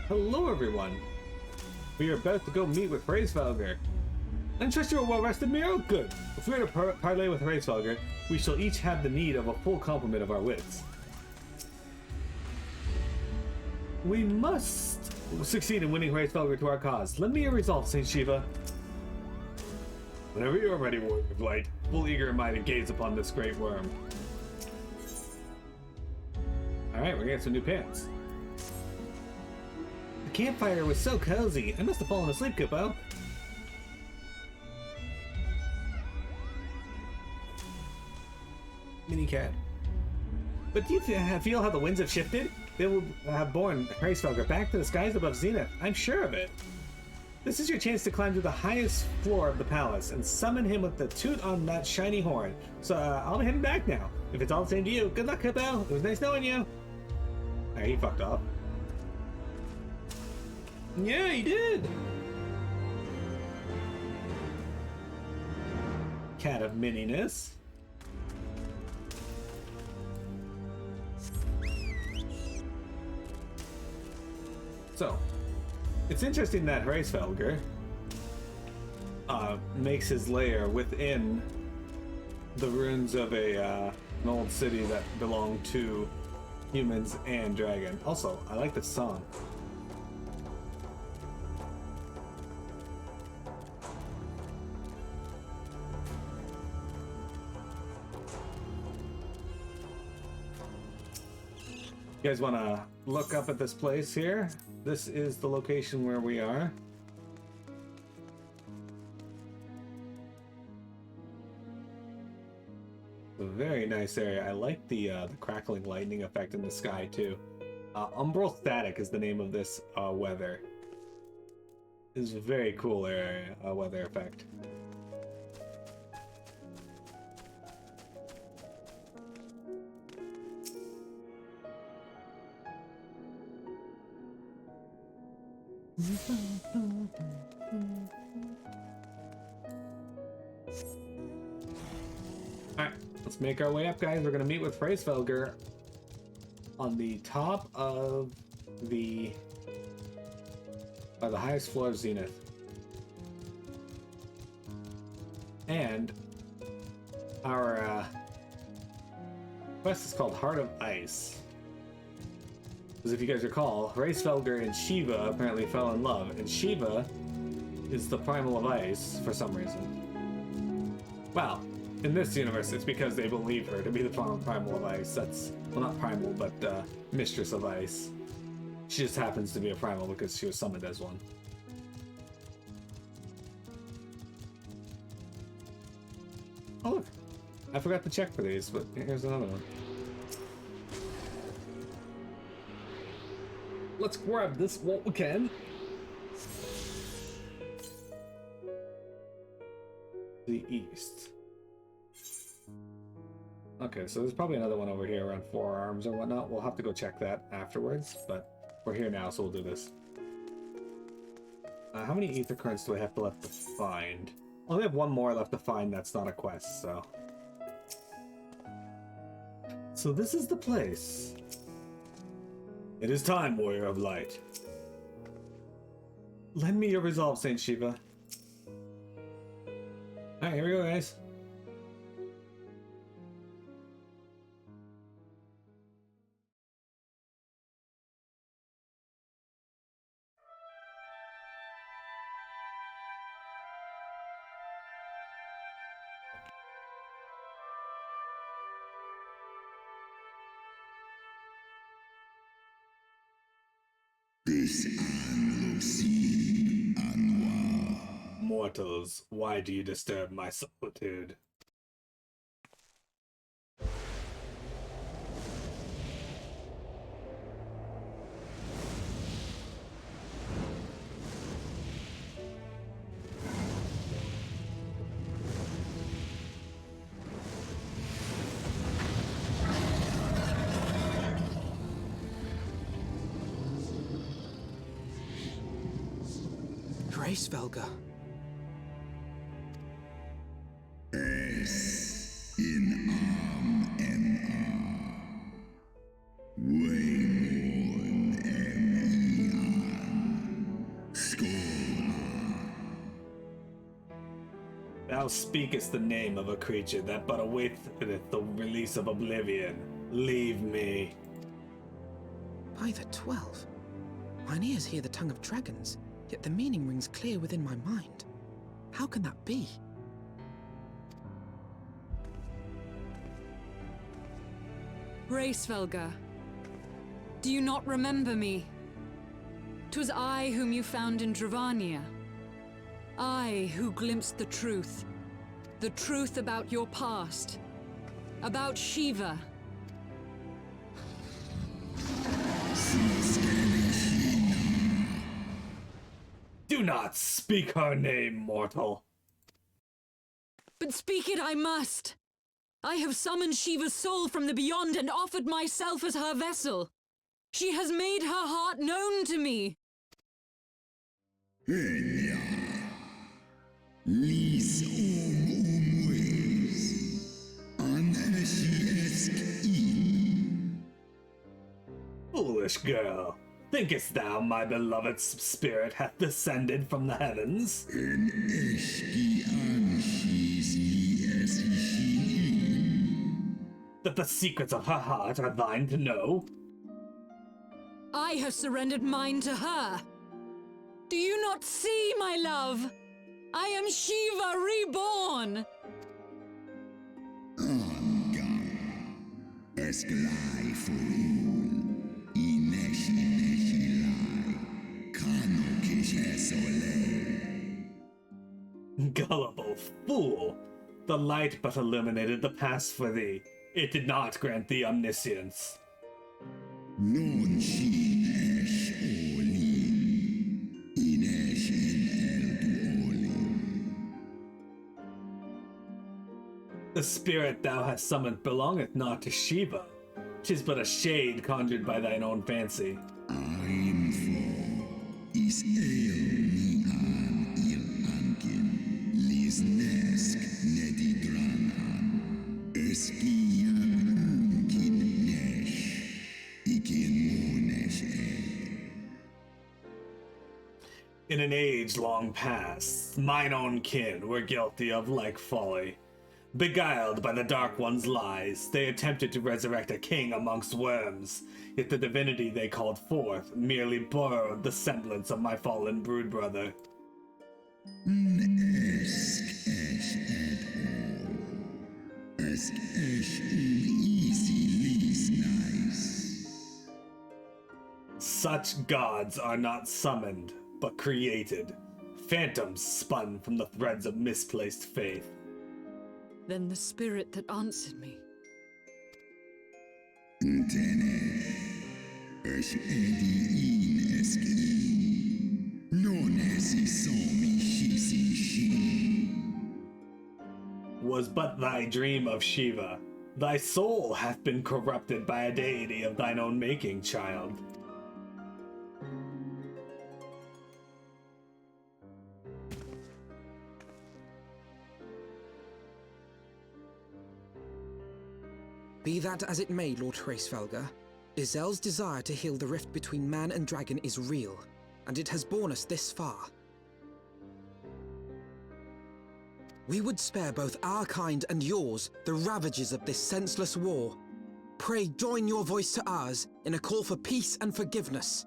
Hello, everyone. We are about to go meet with Hraesvelgr. I trust you are well rested, Miro? Good. If we are to parley with Hraesvelgr, we shall each have the need of a full complement of our wits. We must succeed in winning Hraesvelgr to our cause. Lend me your resolve, Saint Shiva. Whenever you are ready, Warrior of Light, full eager in mind to gaze upon this great worm. Alright, we're gonna get some new pants. The campfire was so cozy. I must have fallen asleep, Kippo. Mini cat. But do you feel how the winds have shifted? They will have borne Hraesvelgr back to the skies above Zenith. I'm sure of it. This is your chance to climb to the highest floor of the palace and summon him with the toot on that shiny horn. So I'll be heading back now. If it's all the same to you, good luck, Kippo. It was nice knowing you. Alright, he fucked off. Yeah, he did. Cat of mininess. So, it's interesting that Hraesvelgr makes his lair within the ruins of an old city that belonged to humans and dragon. Also, I like this song. You guys want to look up at this place here? This is the location where we are. A very nice area. I like the crackling lightning effect in the sky too. Umbral static is the name of this weather. This is a very cool area weather effect. Alright, let's make our way up, guys. We're gonna meet with Hraesvelgr on the top of the highest floor of Zenith. And our quest is called Heart of Ice. Because if you guys recall, Hraesvelgr and Shiva apparently fell in love, and Shiva is the primal of ice for some reason. Well, in this universe, it's because they believe her to be the primal of ice. That's, well, not primal, but mistress of ice. She just happens to be a primal because she was summoned as one. Oh look, I forgot to check for these, but here's another one. Let's grab this what we can. The east. Okay, so there's probably another one over here around forearms or whatnot. We'll have to go check that afterwards, but we're here now, so we'll do this. How many ether currents do I have left to find? I only have one more left to find that's not a quest, so. So this is the place. It is time, Warrior of Light. Lend me your resolve, Saint Shiva. Alright, here we go, guys. Mortals, why do you disturb my solitude? Hraesvelgr. In Waymorn and Thou speakest the name of a creature that but awaiteth the release of oblivion. Leave me. By the 12. Mine ears hear the tongue of dragons, yet the meaning rings clear within my mind. How can that be? Hraesvelgr, do you not remember me? 'Twas I whom you found in Dravania. I who glimpsed the truth about your past, about Shiva. Do not speak her name, mortal. But speak it I must. I have summoned Shiva's soul from the beyond and offered myself as her vessel. She has made her heart known to me. Foolish girl, thinkest thou my beloved's spirit hath descended from the heavens? That the secrets of her heart are thine to know? I have surrendered mine to her. Do you not see, my love? I am Shiva reborn! Gullible fool! The light but illuminated the past for thee. It did not grant thee omniscience. The spirit thou hast summoned belongeth not to Shiva. 'Tis but a shade conjured by thine own fancy. In an age long past, mine own kin were guilty of like folly. Beguiled by the Dark One's lies, they attempted to resurrect a king amongst worms, yet the divinity they called forth merely borrowed the semblance of my fallen broodbrother. Such gods are not summoned, but created. Phantoms spun from the threads of misplaced faith. Then the spirit that answered me. Was but thy dream of Shiva. Thy soul hath been corrupted by a deity of thine own making, child. Be that as it may, Lord Hraesvelgr, Izel's desire to heal the rift between man and dragon is real, and it has borne us this far. We would spare both our kind and yours the ravages of this senseless war. Pray join your voice to ours in a call for peace and forgiveness.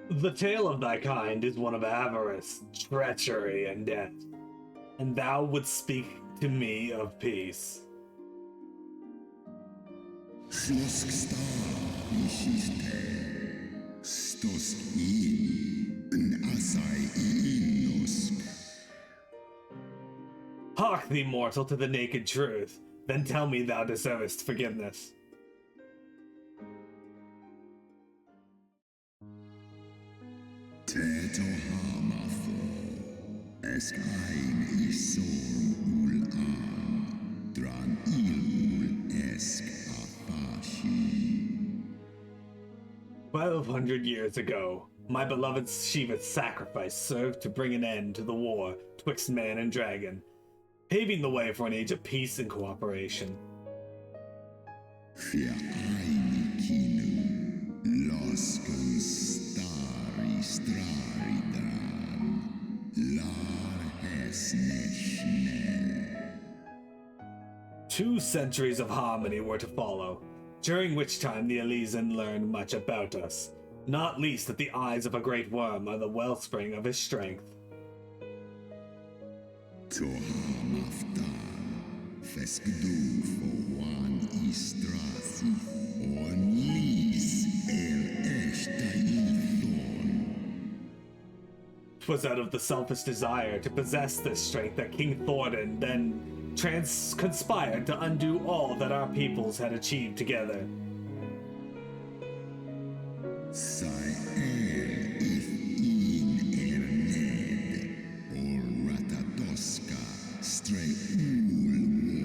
The tale of thy kind is one of avarice, treachery, and death, and thou wouldst speak to me of peace. Hark thee, mortal, to the naked truth, then tell me thou deservest forgiveness. Esk ein isor ul dran il esk afashi. 1200 years ago, my beloved Shiva's sacrifice served to bring an end to the war twixt man and dragon, paving the way for an age of peace and cooperation. Fjainikinu, losken stari straridran, lar hesneshnel. 2 centuries of harmony were to follow, during which time the Elysian learned much about us, not least that the eyes of a great worm are the wellspring of his strength. Tohamaftar, feskdu for one istrasi, onlis eshtaithon. 'Twas out of the selfish desire to possess this strength that King Thordan then conspired to undo all that our peoples had achieved together. Sai if in erned, or ratadoska, stray mornin.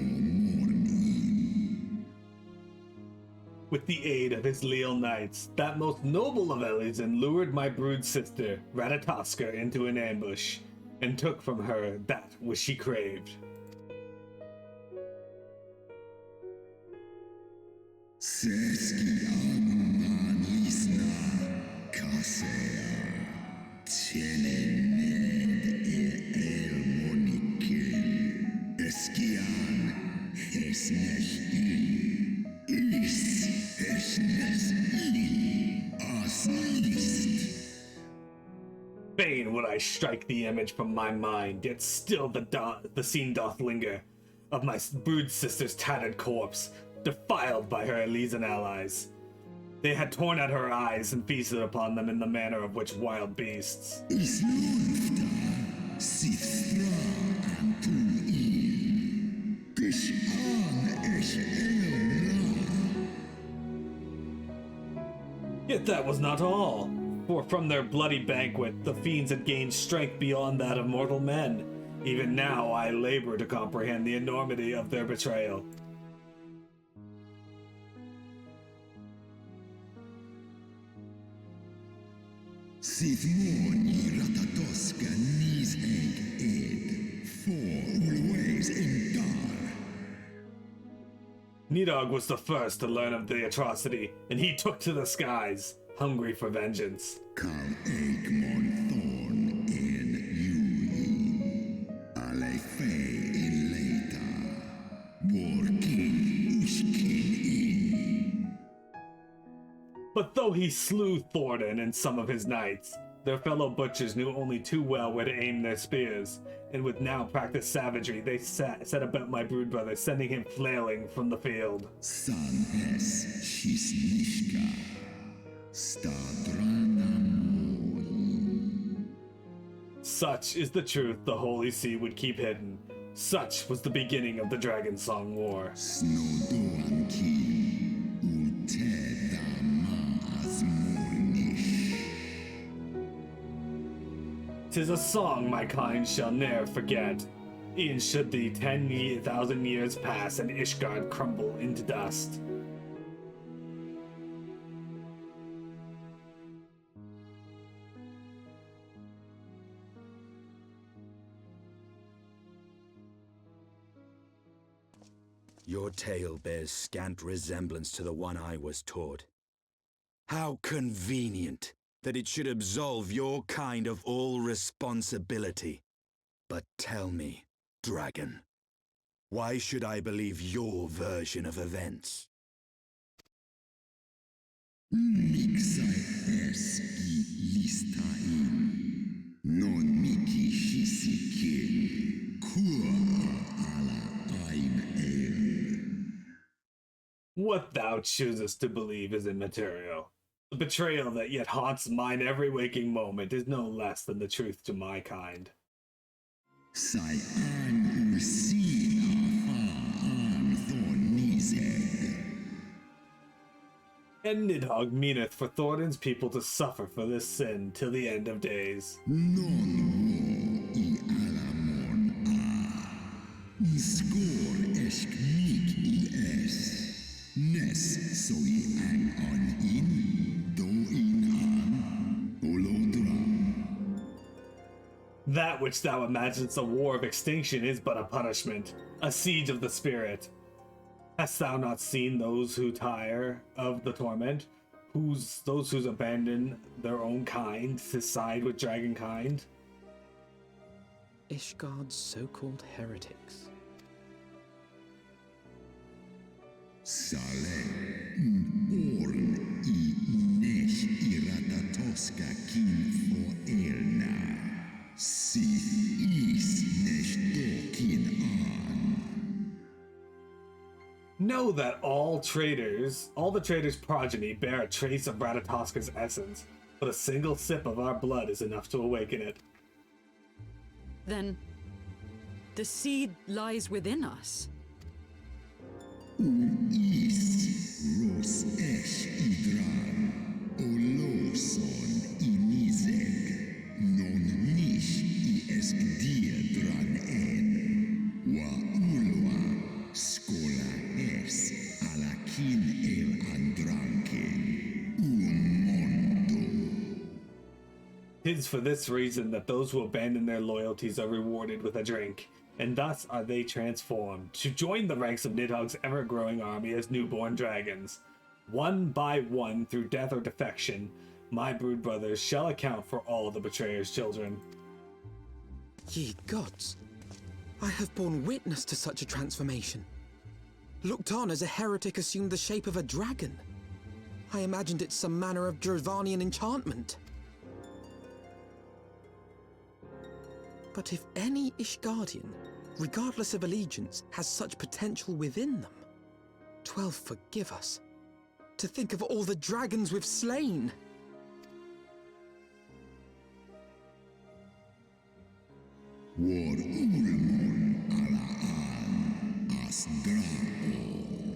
With the aid of his leal knights, that most noble of Elysian lured my brood sister, Ratatoska, into an ambush, and took from her that which she craved. Seski anuman lisna, kasea, tjenened elmonikel, eskian, hesneshil, is hesneshil, aslist. Fain would I strike the image from my mind, yet still the scene doth linger, of my brood sister's tattered corpse, defiled by her Elysian allies. They had torn out her eyes and feasted upon them in the manner of which wild beasts. Is lufta, sithra antuil, tishan elra. Yet that was not all, for from their bloody banquet the fiends had gained strength beyond that of mortal men. Even now I labor to comprehend the enormity of their betrayal. Sithmoni ratatoska nisheg ed, for always in dar. Nidog was the first to learn of the atrocity, and he took to the skies, hungry for vengeance. Kal Eikmon thorn in Yui, ale fei in leita, working ushkin in. But though he slew Thordan and some of his knights, their fellow butchers knew only too well where to aim their spears, and with now practiced savagery they set about my brood brother, sending him flailing from the field. San es shisnishka, stadrana moi. Such is the truth the Holy See would keep hidden. Such was the beginning of the Dragon Song War. Snodoanki, ulteda maas mornish. 'Tis a song my kind shall ne'er forget, e'en should the 10,000 years pass and Ishgard crumble into dust. Your tale bears scant resemblance to the one I was taught. How convenient that it should absolve your kind of all responsibility. But tell me, dragon, why should I believe your version of events? Mixai eski listain, non miki shisikin, kua ala aim el. What thou choosest to believe is immaterial. The betrayal that yet haunts mine every waking moment is no less than the truth to my kind. Sai an usin afa an thorn nizeg. And Nidhogg meaneth for Thordan's people to suffer for this sin till the end of days. Non wo I alamon a. Skor esk nik I es. Nes so I an on in, do in an, olodram. That which thou imaginest a war of extinction is but a punishment, a siege of the spirit. Hast thou not seen those who tire of the torment? Those who abandon their own kind to side with dragonkind? Ishgard's so-called heretics. Sale orn I nesh iratatoska kin for elna. Sith is nesh dokin an. Know that all the traitors' progeny bear a trace of Ratatoska's essence, but a single sip of our blood is enough to awaken it. Then, the seed lies within us. Is ros esh idran, oloson inizeg, non nish I esk dran en, wa ulwa skola es alakin el andranken, mondo. 'Tis for this reason that those who abandon their loyalties are rewarded with a drink, and thus are they transformed to join the ranks of Nidhogg's ever-growing army as newborn dragons. One by one, through death or defection, my brood brothers shall account for all the betrayer's children. Ye gods, I have borne witness to such a transformation. Looked on as a heretic assumed the shape of a dragon. I imagined it some manner of Dravanian enchantment. But if any Ishgardian, regardless of allegiance, has such potential within them, 12 forgive us. To think of all the dragons we've slain! War ulmon ala as grao.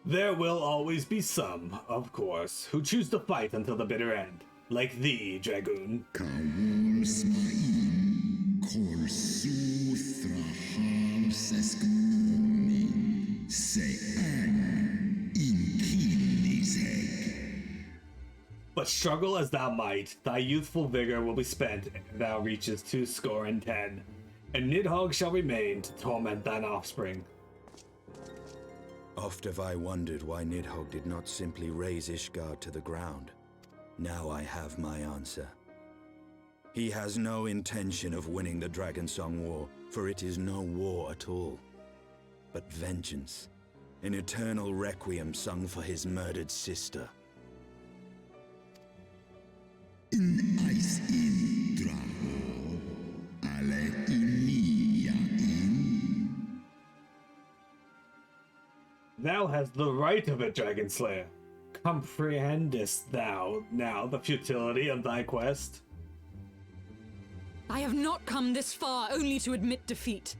There will always be some, of course, who choose to fight until the bitter end. Like thee, Dragoon. Kawul smain, kol su thrahal seskmoni, se an in kinizeg. But struggle as thou might, thy youthful vigor will be spent ere thou reaches 210, and Nidhogg shall remain to torment thine offspring. Oft have I wondered why Nidhogg did not simply raze Ishgard to the ground. Now I have my answer. He has no intention of winning the Dragonsong War, for it is no war at all, but vengeance, an eternal requiem sung for his murdered sister. In ice in draho, ale inia in. Thou hast the right of it, Dragon Slayer. Comprehendest thou now the futility of thy quest? I have not come this far only to admit defeat.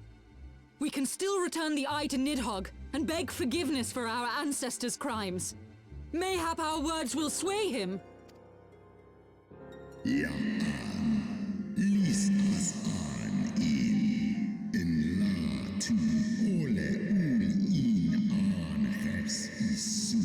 We can still return the eye to Nidhogg and beg forgiveness for our ancestors' crimes. Mayhap our words will sway him. Ja an, lis as an in la tu ole ul in an hers isu.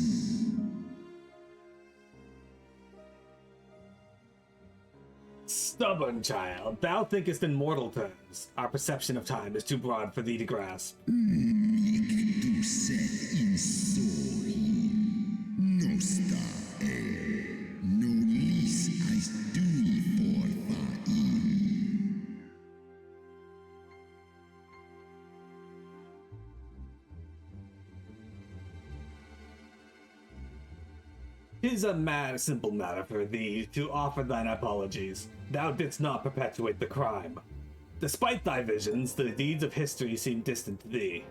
Stubborn child, thou thinkest in mortal terms. Our perception of time is too broad for thee to grasp. Mik du set in sohi, no sta no lis as dui for fa in. Tis a simple matter for thee to offer thine apologies. Thou didst not perpetuate the crime. Despite thy visions, the deeds of history seem distant to thee.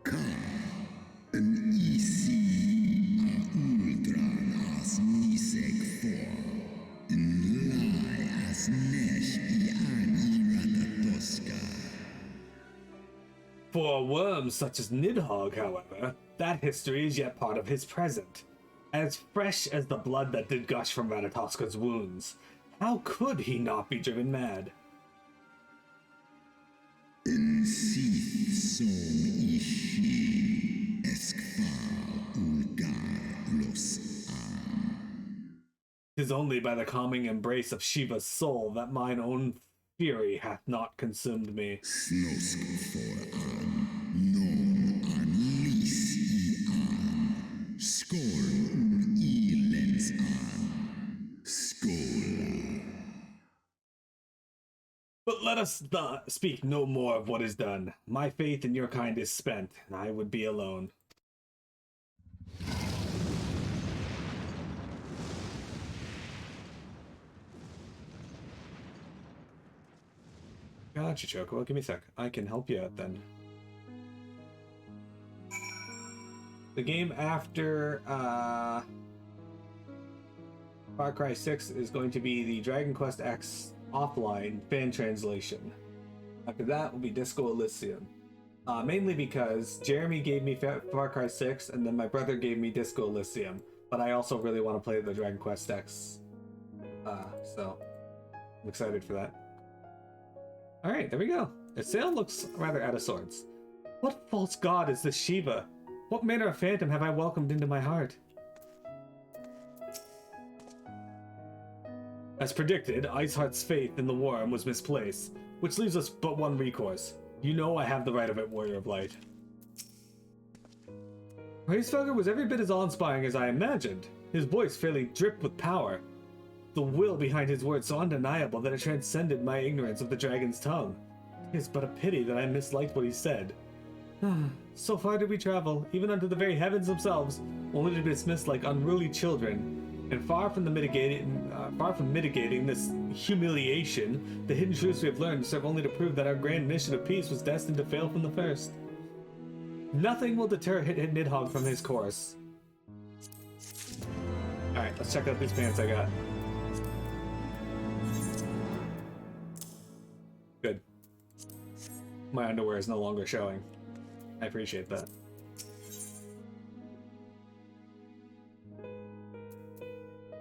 Ka, an isi a uldran as niseg for, in lai as nesh I an iratatoska. For a worm such as Nidhogg, however, that history is yet part of his present. As fresh as the blood that did gush from Ratatoska's wounds. How could he not be driven mad? En sith som ishi eskfal ulgar los an. 'Tis only by the calming embrace of Shiva's soul that mine own fury hath not consumed me. Snosk for non unleash Skorn elends Skola. But let us not speak no more of what is done. My faith in your kind is spent, and I would be alone. Gotcha, Choco. Give me a sec. I can help you out then. The game after Far Cry 6 is going to be the Dragon Quest X offline fan translation. After that will be Disco Elysium. Mainly because Jeremy gave me Far Cry 6 and then my brother gave me Disco Elysium. But I also really want to play the Dragon Quest X. So I'm excited for that. Alright, there we go. The sail looks rather out of sorts. What false god is this Shiva? What manner of phantom have I welcomed into my heart? As predicted, Iceheart's faith in the wyrm was misplaced, which leaves us but one recourse. You know I have the right of it, Warrior of Light. Hraesvelgr was every bit as awe-inspiring as I imagined. His voice fairly dripped with power. The will behind his words so undeniable that it transcended my ignorance of the dragon's tongue. It is but a pity that I misliked what he said. So far did we travel, even unto the very heavens themselves, only to be dismissed like unruly children. And far from mitigating this humiliation, the hidden truths we have learned serve only to prove that our grand mission of peace was destined to fail from the first. Nothing will deter Nidhogg from his course. Alright, let's check out these pants I got. Good. My underwear is no longer showing. I appreciate that.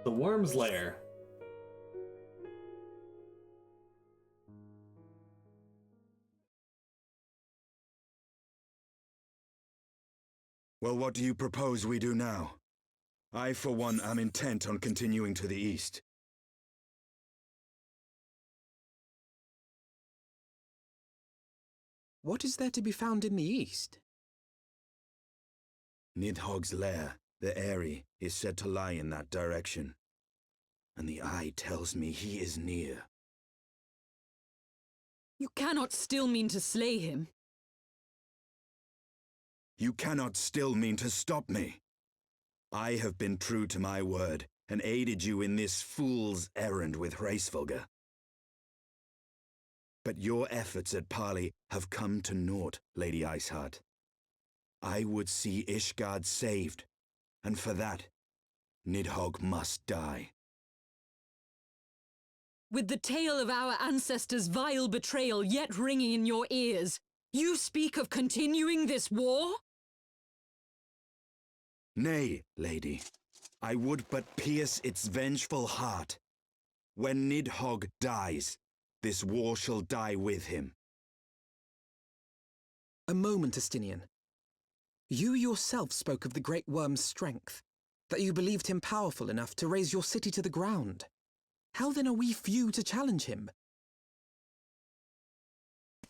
The Wyrm's Lair. Well, what do you propose we do now? I, for one, am intent on continuing to the east. What is there to be found in the east? Nidhogg's lair, the Eyrie, is said to lie in that direction. And the eye tells me he is near. You cannot still mean to slay him. You cannot still mean to stop me. I have been true to my word, and aided you in this fool's errand with Hraesvelgr. But your efforts at parley have come to naught, Lady Iceheart. I would see Ishgard saved, and for that, Nidhogg must die. With the tale of our ancestors' vile betrayal yet ringing in your ears, you speak of continuing this war? Nay, lady. I would but pierce its vengeful heart. When Nidhogg dies, this war shall die with him. A moment, Estinian. You yourself spoke of the Great Wyrm's strength, that you believed him powerful enough to raise your city to the ground. How then are we few to challenge him?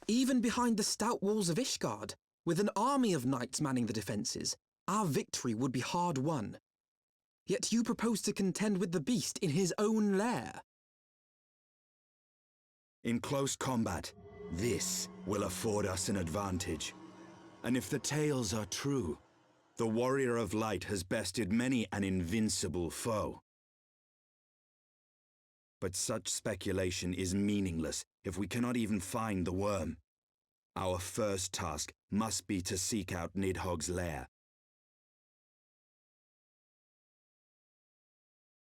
Even behind the stout walls of Ishgard, with an army of knights manning the defences, our victory would be hard won. Yet you propose to contend with the beast in his own lair. In close combat, this will afford us an advantage. And if the tales are true, the Warrior of Light has bested many an invincible foe. But such speculation is meaningless if we cannot even find the wyrm. Our first task must be to seek out Nidhogg's lair.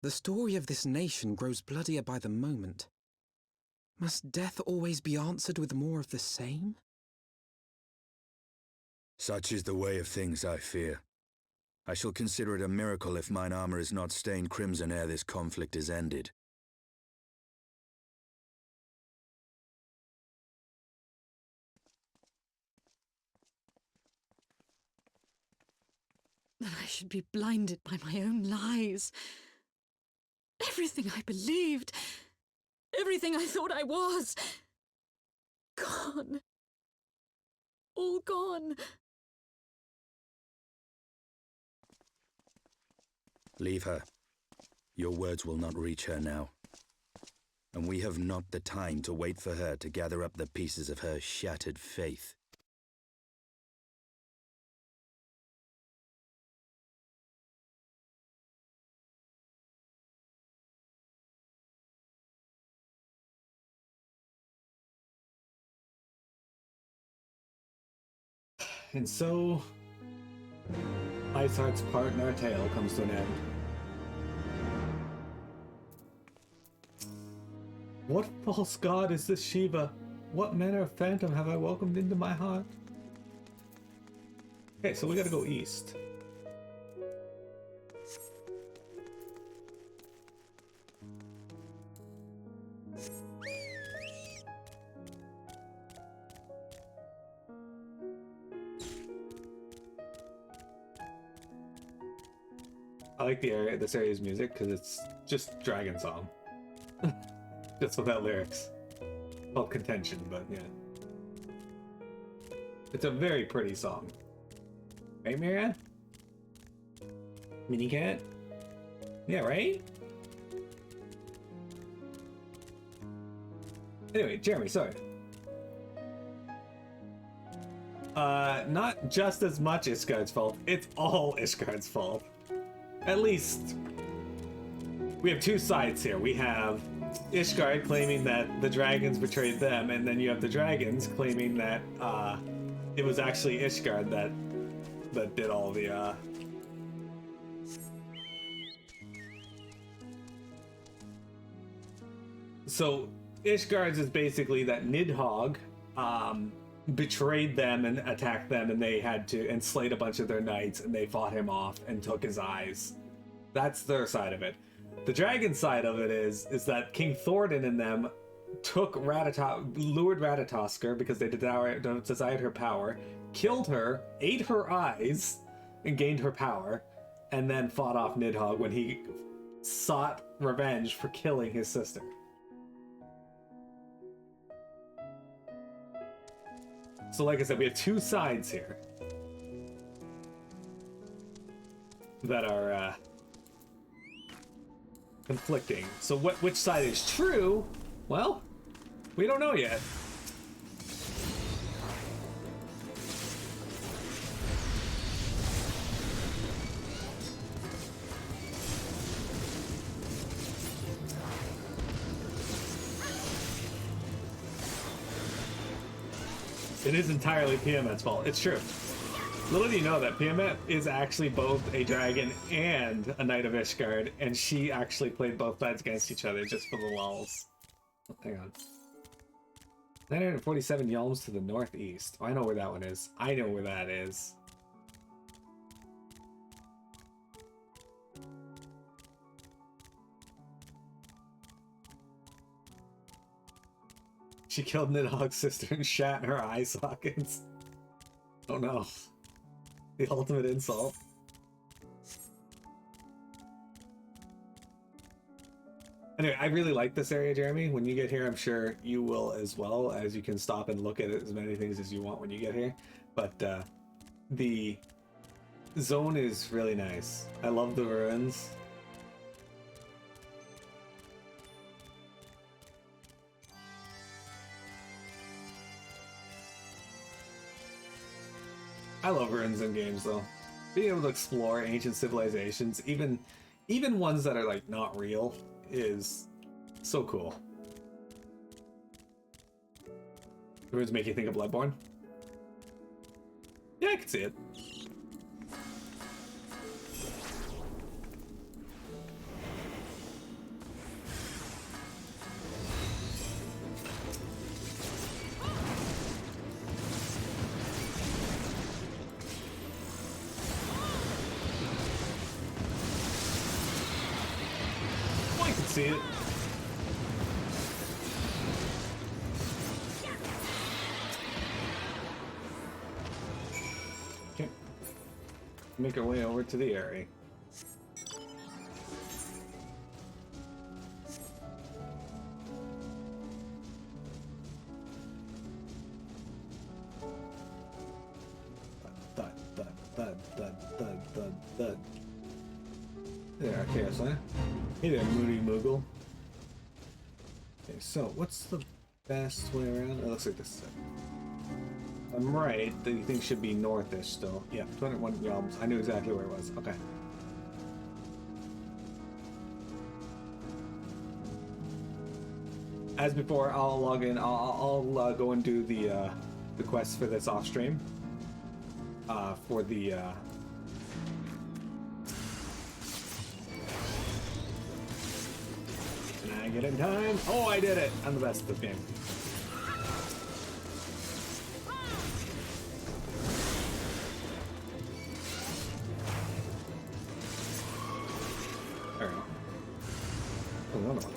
The story of this nation grows bloodier by the moment. Must death always be answered with more of the same? Such is the way of things, I fear. I shall consider it a miracle if mine armor is not stained crimson ere this conflict is ended. That I should be blinded by my own lies. Everything I believed, Everything I thought I was. Gone. All gone. Leave her. Your words will not reach her now. And we have not the time to wait for her to gather up the pieces of her shattered faith. And so, Iceheart's part in our tale comes to an end. What false god is this Shiva? What manner of phantom have I welcomed into my heart? Okay, so we gotta go east. I like this area's music because it's just dragon song. Just without lyrics. Called Contention, but yeah. It's a very pretty song. Right, Mira? Mini cat? Yeah, right? Anyway, Jeremy, sorry. Not just as much Ishgard's fault, it's all Ishgard's fault. At least, we have two sides here. We have Ishgard claiming that the dragons betrayed them, and then you have the dragons claiming that it was actually Ishgard that did all the So Ishgard's is basically that Nidhogg betrayed them and attacked them, and they had to and slayed a bunch of their knights, and they fought him off and took his eyes. That's their side of it. The dragon side of it is that King Thordan and them took lured Ratatoskr because they desired her power, killed her, ate her eyes, and gained her power, and then fought off Nidhogg when he sought revenge for killing his sister. So like I said, we have two sides here that are conflicting. So which side is true? Well, we don't know yet. It is entirely Tiamat's fault. It's true. Little do you know that Tiamat is actually both a dragon and a Knight of Ishgard, and she actually played both sides against each other just for the lulz. Hang on. 947 yalms to the northeast. Oh, I know where that one is. I know where that is. She killed Nidhogg's sister and shat in her eye sockets. Oh no. The ultimate insult. Anyway, I really like this area, Jeremy. When you get here, I'm sure you will as well, as you can stop and look at as many things as you want when you get here. But the zone is really nice. I love the ruins. I love ruins in games, though. Being able to explore ancient civilizations, even ones that are like not real, is so cool. Ruins make you think of Bloodborne? Yeah, I can see it. See it. Okay. Make our way over to the area. thud, thud, thud, thud, thud. There, Chaos Liner. Hey there, Moody Moogle. Okay, so what's the best way around? It looks like this. I'm right. The thing should be northish still. Yeah, 201 realms. I knew exactly where it was. Okay. As before, I'll log in. I'll go and do the quest for this off stream. For the Can I get in time? Oh, I did it! I'm the best at this game. There we go. Oh, another one.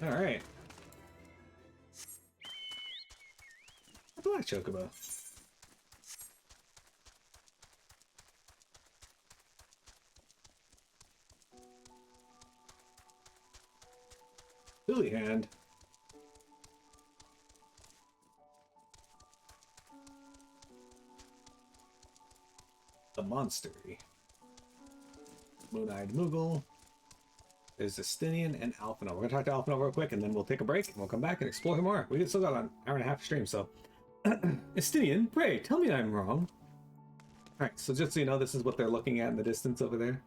Alright. A black chocobo. Billy hand. The monstery. Moon-eyed Moogle. There's Estinian and Alphino. We're gonna talk to Alphino real quick, and then we'll take a break, and we'll come back and explore him more. We still got an hour and a half stream, so... Estinian, pray, tell me I'm wrong. Alright, so just so you know, this is what they're looking at in the distance over there.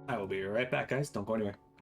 I will be right back, guys. Don't go anywhere.